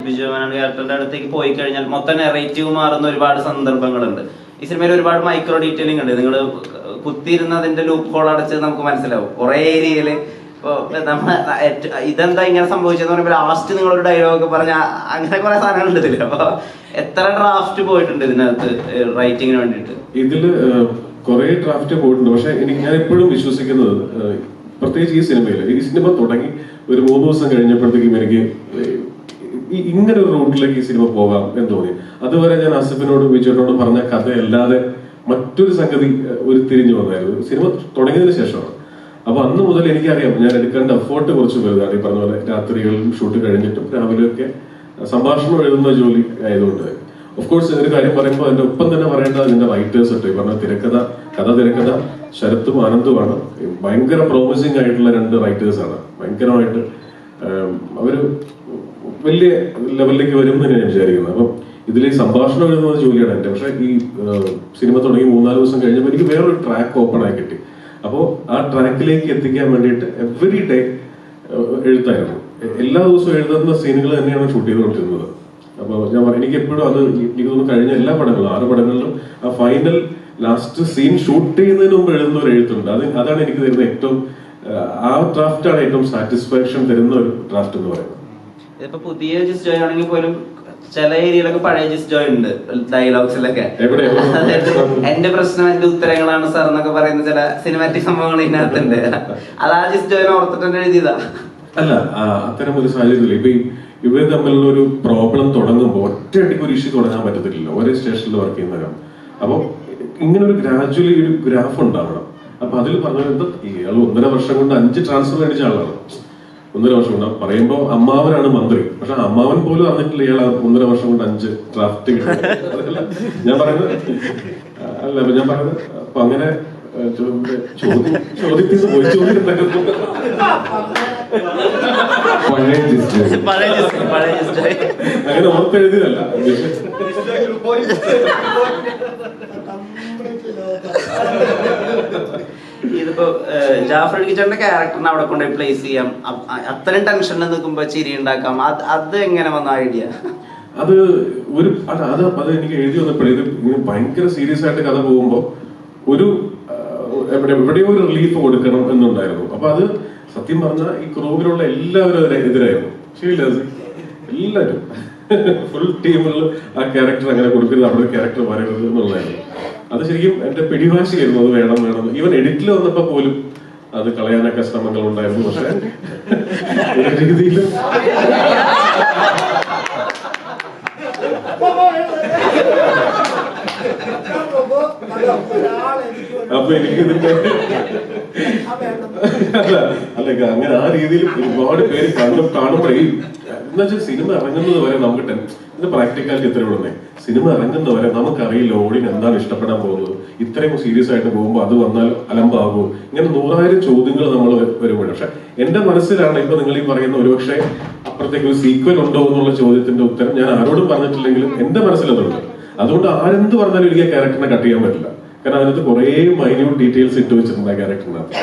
ബിജു മേനോൻ ക്യാരക്ടറിന്റെ അടുത്തേക്ക് പോയി കഴിഞ്ഞാൽ മൊത്തം നെറേറ്റീവ് മാറുന്ന ഒരുപാട് സന്ദർഭങ്ങളുണ്ട്. ഈ സിനിമയിൽ ഒരുപാട് മൈക്രോ ഡീറ്റെയിലിംഗ് ഉണ്ട്. നിങ്ങൾ കുത്തിയിരുന്ന് അതിന്റെ ലൂപ്പ് ഹോൾ അടച്ച് നമുക്ക് മനസ്സിലാവും കുറെ ഏരിയയില്. ഇപ്പൊ ഇതെന്താ ഇങ്ങനെ സംഭവിച്ചെന്ന് പറയുമ്പോൾ ലാസ്റ്റ് നിങ്ങളൊരു ഡയലോഗ് പറഞ്ഞ അങ്ങനെ കുറെ സാധനങ്ങളുണ്ട് ഇതില്. അപ്പൊ എത്ര ഡ്രാഫ്റ്റ് പോയിട്ടുണ്ട് ഇതിനകത്ത് റൈറ്റിങ്ങിന് വേണ്ടിയിട്ട്? ഇതില് കുറെ ഡ്രാഫ്റ്റ് പോയിട്ടുണ്ട്. പക്ഷെ ഞാൻ എപ്പോഴും വിശ്വസിക്കുന്നത്, പ്രത്യേകിച്ച് ഈ സിനിമ തുടങ്ങി ഒരു 3 ദിവസം കഴിഞ്ഞപ്പോഴത്തേക്കും എനിക്ക് ഇങ്ങനെ ഒരു റൂട്ടിലേക്ക് ഈ സിനിമ പോകാം എന്ന് തോന്നി. അതുവരെ ഞാൻ അസഫിനോടും വിജയനോടും പറഞ്ഞ കഥയല്ലാതെ മറ്റൊരു സംഗതി തിരിഞ്ഞു വന്നായിരുന്നു സിനിമ തുടങ്ങിയതിനു ശേഷമാണ്. അപ്പൊ അന്ന് മുതൽ എനിക്കറിയാം ഞാൻ എടുക്കേണ്ട എഫേർട്ട് കുറച്ച് വലുതാണ്. ഈ പറഞ്ഞ പോലെ രാത്രികളിലും ഷൂട്ട് കഴിഞ്ഞിട്ടും രാവിലെയൊക്കെ സംഭാഷണം എഴുതുന്ന ജോലി ആയതുകൊണ്ട് ഓഫ് കോഴ്സ് ഒരു കാര്യം പറയുമ്പോൾ അതിന്റെ ഒപ്പം തന്നെ പറയേണ്ടത് അതിന്റെ റൈറ്റേഴ്സ് ഉണ്ട്. ഈ പറഞ്ഞ തിരക്കഥ ശരത്തും ആനന്ദുമാണ്. ഭയങ്കര പ്രോമിസിങ് ആയിട്ടുള്ള 2 റൈറ്റേഴ്സാണ്. ഭയങ്കരമായിട്ട് അവര് വലിയ ലെവലിലേക്ക് വരും എന്ന് ഞാൻ വിചാരിക്കുന്നത്. അപ്പം ഇതിൽ സംഭാഷണം എഴുതുന്ന ജോലിയാണ് എന്റെ. പക്ഷെ ഈ സിനിമ തുടങ്ങി 3-4 ദിവസം കഴിഞ്ഞപ്പോൾ എനിക്ക് വേറൊരു ട്രാക്ക് ഓപ്പൺ ആയി കിട്ടി. അപ്പോൾ ആ ട്രാക്കിലേക്ക് എത്തിക്കാൻ വേണ്ടിയിട്ട് എവറി ഡേ എഴുത്തായിരുന്നു. എല്ലാ ദിവസവും എഴുതുന്ന സീനുകൾ തന്നെയാണ് ഷൂട്ട് ചെയ്തുകൊണ്ടിരുന്നത്. അപ്പോൾ എനിക്ക് എപ്പോഴും എനിക്ക് തോന്നുന്നു കഴിഞ്ഞ എല്ലാ പടങ്ങളും 6 പടങ്ങളിലും ആ ഫൈനൽ ലാസ്റ്റ് സീൻ ഷൂട്ട് ചെയ്യുന്നതിന് മുമ്പ് എഴുതുന്ന ഒരു എഴുത്തുണ്ട്. അതാണ് എനിക്ക് തരുന്ന ഏറ്റവും ആ ഡ്രാഫ്റ്റാണ് ഏറ്റവും സാറ്റിസ്ഫാക്ഷൻ തരുന്ന ഒരു ഡ്രാഫ്റ്റ് എന്ന് പറയുന്നത്. ഇതിപ്പോ പുതിയ ജിസ് ജോയ് ആണെങ്കിൽ പോലും ചില ഏരിയയിലൊക്കെ പഴയ ജിസ് ജോയ് ഉണ്ട് ഡയലോഗ്സിലൊക്കെ. എന്റെ പ്രശ്നം എന്റെ ഉത്തരങ്ങളാണ് സാർ എന്നൊക്കെ പറയുന്ന ചില സിനിമാറ്റിക് സംഭവങ്ങൾ ഇതിനകത്തുണ്ട്. അത് ആ ജിസ് ജോയിനെ ഓർത്തിട്ട് എഴുതിയതാ അല്ല. അത്തരം ഒരു സാഹചര്യത്തില് ഇപ്പൊ ഇവർ തമ്മിലുള്ള ഒരു പ്രോബ്ലം തുടങ്ങുമ്പോൾ ഒറ്റയടിക്ക് ഒരു ഇഷ്യൂ തുടങ്ങാൻ പറ്റത്തില്ലല്ലോ. ഒരേ സ്റ്റേഷനിൽ വർക്ക് ചെയ്യുന്നവരാണ്. അപ്പൊ ഇങ്ങനെ ഒരു ഗ്രാജുവലി ഒരു ഗ്രാഫ് ഉണ്ടാവണം. അപ്പൊ അതിൽ പറഞ്ഞത് ഇയാൾ 1.5 വർഷം കൊണ്ട് 5 ട്രാൻസ്ഫർ അടിച്ച ആളാണ്. 1.5 വർഷം കൊണ്ട് പറയുമ്പോൾ അമ്മാവനാണ് മന്ത്രി. പക്ഷെ അമ്മാവൻ പോലും അറിഞ്ഞിട്ടില്ല ഇയാൾ 1.5 വർഷം കൊണ്ട് 5 ഡ്രാഫ്റ്റ് ഞാൻ പറയുന്നത് അപ്പൊ അങ്ങനെ അങ്ങനെ ഓർത്തെഴുതിയതല്ല. ഇതിപ്പോ ജാഫർ ഇടുക്കിച്ചേട്ടന്റെ ക്യാരക്ടറിനെ അവിടെ കൊണ്ട് പ്ലേസ് ചെയ്യാം, അത്രയും ടെൻഷനിൽ നിൽക്കുമ്പോ ചിരി ഉണ്ടാക്കാം. അത് എങ്ങനെ വന്ന ഐഡിയ? അത് എനിക്ക് എഴുതി വന്നപ്പോഴേ ഭയങ്കര സീരിയസ് ആയിട്ട് കഥ പോകുമ്പോ എവിടെയോ ഒരു റിലീഫ് കൊടുക്കണം എന്നുണ്ടായിരുന്നു. അപ്പൊ അത് സത്യം പറഞ്ഞാൽ ഈ ക്രൂവിലുള്ള എല്ലാവരും എതിരായിരുന്നു. ശരിയല്ല, എല്ലാവരും ഫുൾ ടീമുകളിൽ ആ ക്യാരക്ടർ അങ്ങനെ കൊടുക്കരുത്, അവിടെ ഒരു ക്യാരക്ടർ പറയരുത് എന്നുള്ളതായിരുന്നു. അത് ശരിക്കും എന്റെ പിടിവാശിയായിരുന്നു. അത് വേണം. ഈവൻ എഡിറ്റിൽ വന്നപ്പോ പോലും അത് കളയാനൊക്കെ ശ്രമങ്ങൾ ഉണ്ടായിരുന്നു. പക്ഷെ ഒരു രീതിയിലും അപ്പൊ എനിക്കിതിന്റെ അല്ല അങ്ങനെ ആ രീതിയിൽ ഒരുപാട് പേര് കാണുമ്പോഴേ എന്നുവെച്ചാൽ സിനിമ ഇറങ്ങുന്നത് വരെ നമുക്ക് ഇതിന്റെ പ്രാക്ടിക്കാലിറ്റി എത്ര ഉള്ളേ. സിനിമ ഇറങ്ങുന്നവരെ നമുക്കറിയില്ല ഓഡിയൻ എന്താണ് ഇഷ്ടപ്പെടാൻ പോകുന്നത്. ഇത്രയും സീരിയസ് ആയിട്ട് പോകുമ്പോൾ അത് വന്നാൽ അലമ്പാകുമോ, ഇങ്ങനെ 100,000 ചോദ്യങ്ങൾ നമ്മൾ വരുമ്പോഴും. പക്ഷെ എന്റെ മനസ്സിലാണ് ഇപ്പൊ നിങ്ങൾ ഈ പറയുന്ന ഒരുപക്ഷെ അപ്പുറത്തേക്ക് ഒരു സീക്വൽ ഉണ്ടോ എന്നുള്ള ചോദ്യത്തിന്റെ ഉത്തരം ഞാൻ ആരോടും പറഞ്ഞിട്ടില്ലെങ്കിലും എന്റെ മനസ്സിലതുണ്ട്. അതുകൊണ്ട് ആരെന്ത് പറഞ്ഞാലും എനിക്ക് ആ ക്യാരക്ടറിനെ കട്ട് ചെയ്യാൻ പറ്റില്ല. കാരണം അതിനകത്ത് കുറെ മൈന്യൂട്ട് ഡീറ്റെയിൽസ് ഇട്ട് വെച്ചിട്ടുണ്ട് ആ ക്യാരക്ടറിനകത്ത്.